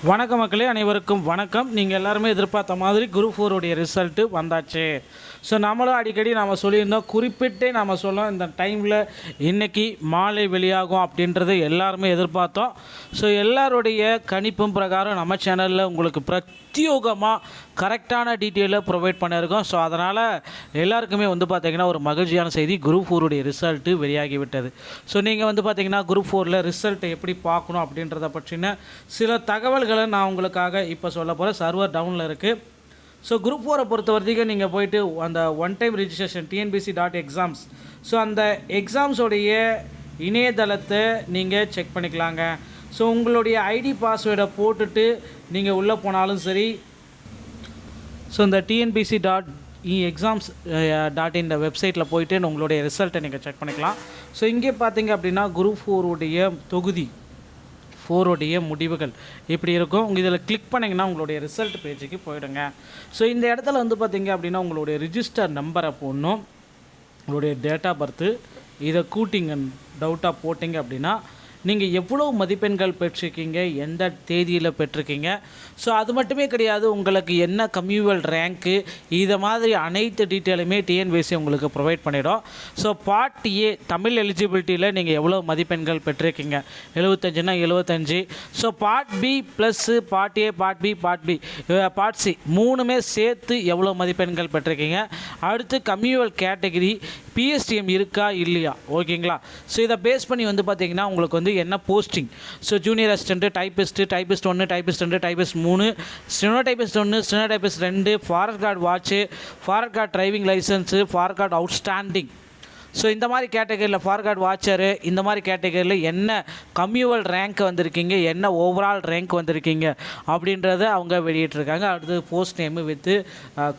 வணக்கம் மக்களே, அனைவருக்கும் வணக்கம். நீங்கள் எல்லாருமே எதிர்பார்த்த மாதிரி குரூப் 4 உடைய ரிசல்ட்டு வந்தாச்சு. ஸோ நம்மளும் அடிக்கடி நாம் சொல்லியிருந்தோம், குறிப்பிட்டே நாம் சொல்லோம் இந்த டைமில் இன்றைக்கி மாலை வெளியாகும் அப்படின்றத எல்லாருமே எதிர்பார்த்தோம். ஸோ எல்லாருடைய கணிப்பும் பிரகாரம் நம்ம சேனலில் உங்களுக்கு பிரத்யோகமாக கரெக்டான டீட்டெயிலை ப்ரொவைட் பண்ணியிருக்கோம். ஸோ அதனால் எல்லாருக்குமே பார்த்திங்கன்னா ஒரு மகிழ்ச்சியான செய்தி, குரூப் 4 உடைய ரிசல்ட்டு வெளியாகிவிட்டது. ஸோ நீங்கள் பார்த்திங்கன்னா குரூப் 4ல் ரிசல்ட்டை எப்படி பார்க்கணும் அப்படின்றத பற்றின சில தகவல்களை நான் உங்களுக்காக இப்போ சொல்ல போகிறேன். சர்வர் டவுனில் இருக்குது. ஸோ குரூப் 4 பொறுத்த வரைக்கும் நீங்கள் போய்ட்டு அந்த one time registration tnbc.exams, so அந்த எக்ஸாம்ஸோடைய இணையதளத்தை நீங்கள் செக் பண்ணிக்கலாங்க. ஸோ உங்களுடைய ஐடி பாஸ்வேர்டை போட்டுட்டு நீங்கள் உள்ளே போனாலும் சரி, ஸோ இந்த tnbc.exams.in இந்த வெப்சைட்டில் போய்ட்டு உங்களுடைய ரிசல்ட்டை நீங்கள் செக் பண்ணிக்கலாம். ஸோ இங்கே பார்த்தீங்க அப்படின்னா குரூப் 4 உடைய தொகுதி 4 உடைய முடிவுகள் இப்படி இருக்கும். உங்கள் இதில் கிளிக் பண்ணிங்கன்னா உங்களுடைய ரிசல்ட் பேஜுக்கு போயிடுங்க. ஸோ இந்த இடத்துல பார்த்தீங்க அப்படின்னா உங்களுடைய ரிஜிஸ்டர் நம்பரை போடணும், உங்களுடைய டேட் ஆஃப் பர்த்து இதை கூட்டிங்க டவுட்டாக போட்டிங்க அப்படின்னா நீங்கள் எவ்வளோ மதிப்பெண்கள் பெற்றிருக்கீங்க, எந்த தேதியில் பெற்றிருக்கீங்க, ஸோ அது மட்டுமே கிடையாது, உங்களுக்கு என்ன கம்யூவல் ரேங்க்கு, இதை மாதிரி அனைத்து டீட்டெயிலுமே டிஎன்பிஎஸ்சி உங்களுக்கு ப்ரொவைட் பண்ணிடும். ஸோ பார்ட் ஏ தமிழ் எலிஜிபிலிட்டியில் நீங்கள் எவ்வளோ மதிப்பெண்கள் பெற்றிருக்கீங்க, 75னா 75. So part B plus part A, part B, part C மூணுமே சேர்த்து எவ்வளோ மதிப்பெண்கள் பெற்றிருக்கீங்க. அடுத்து கம்யூவல் கேட்டகரி பிஎஸ்டிஎம் இருக்கா இல்லையா, ஓகேங்களா. ஸோ இதை பேஸ் பண்ணி பார்த்தீங்கன்னா உங்களுக்கு என்ன posting, so junior assistant, typist 1, typist 2, typist 3, steno typist 1, steno typist 2, forest card watch, forest card driving licence, forest card outstanding. So இந்த மாதிரி கேட்டகரியில் ஃபாரஸ்ட் கார்டு வாட்சரு, இந்த மாதிரி கேட்டகரியில் என்ன கம்யூவல் ரேங்க் வந்திருக்கீங்க, என்ன ஓவரால் ரேங்க் வந்திருக்கீங்க அப்படின்றத அவங்க வெளியிட்டிருக்காங்க. அடுத்து போஸ்ட் நேமு வித்து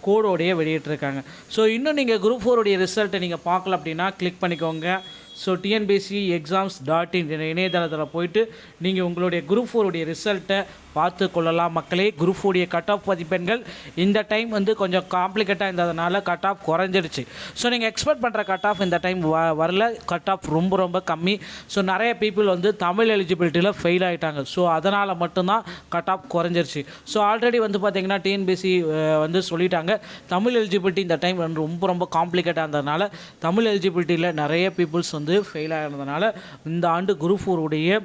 கோடோடைய வெளியிட்டிருக்காங்க. ஸோ இன்னும் நீங்கள் குரூப் 4 உடைய ரிசல்ட்டை நீங்கள் பார்க்கல அப்படின்னா கிளிக் பண்ணிக்கோங்க. ஸோ tnbc.exams.in இணையதளத்தில் போயிட்டு நீங்கள் உங்களுடைய குரூப் 4 உடைய ரிசல்ட்டை பார்த்து கொள்ளலாம் மக்களே. குரூப் 4 உடைய கட் ஆஃப் மதிப்பெண்கள் இந்த டைம் கொஞ்சம் காம்ப்ளிகேட்டாக இருந்ததுனால கட் ஆஃப் குறைஞ்சிடுச்சு. ஸோ நீங்கள் எக்ஸ்பெக்ட் பண்ணுற கட் ஆஃப் இந்த டைம் வரல, கட் ஆஃப் ரொம்ப கம்மி. ஸோ நிறைய பீப்புள் தமிழ் எலிஜிபிலிட்டியில் ஃபெயில் ஆகிட்டாங்க. ஸோ அதனால் மட்டும்தான் கட் ஆஃப் குறைஞ்சிருச்சு. ஸோ ஆல்ரெடி பார்த்தீங்கன்னா டிஎன்பிசி சொல்லிட்டாங்க, தமிழ் எலிஜிபிலிட்டி இந்த டைம் ரொம்ப காம்ப்ளிகேட்டாக இருந்ததுனால தமிழ் எலிஜிபிலிட்டியில் நிறைய பீப்புள்ஸ் ஃபெயில் ஆகிறதுனால இந்த ஆண்டு குரூப் 4 உடைய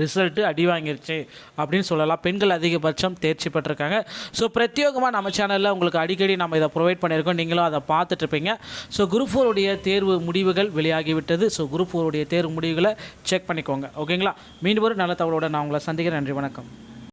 ரிசல்ட்டு அடி வாங்கிருச்சு அப்படின்னு சொல்லலாம். பெண்கள் அதிகபட்சம் தேர்ச்சி பெற்றிருக்காங்க. ஸோ பிரத்யேகமாக நம்ம சேனலில் உங்களுக்கு அடிக்கடி நம்ம இதை ப்ரொவைட் பண்ணியிருக்கோம், நீங்களும் அதை பார்த்துட்ருப்பீங்க. ஸோ குரூப் 4 உடைய தேர்வு முடிவுகள் வெளியாகிவிட்டது. ஸோ குரூப் 4 உடைய தேர்வு முடிவுகளை செக் பண்ணிக்கோங்க, ஓகேங்களா. மீண்டும் ஒரு நல்ல தகவலோடு நான் உங்களை சந்திக்கிறேன். நன்றி, வணக்கம்.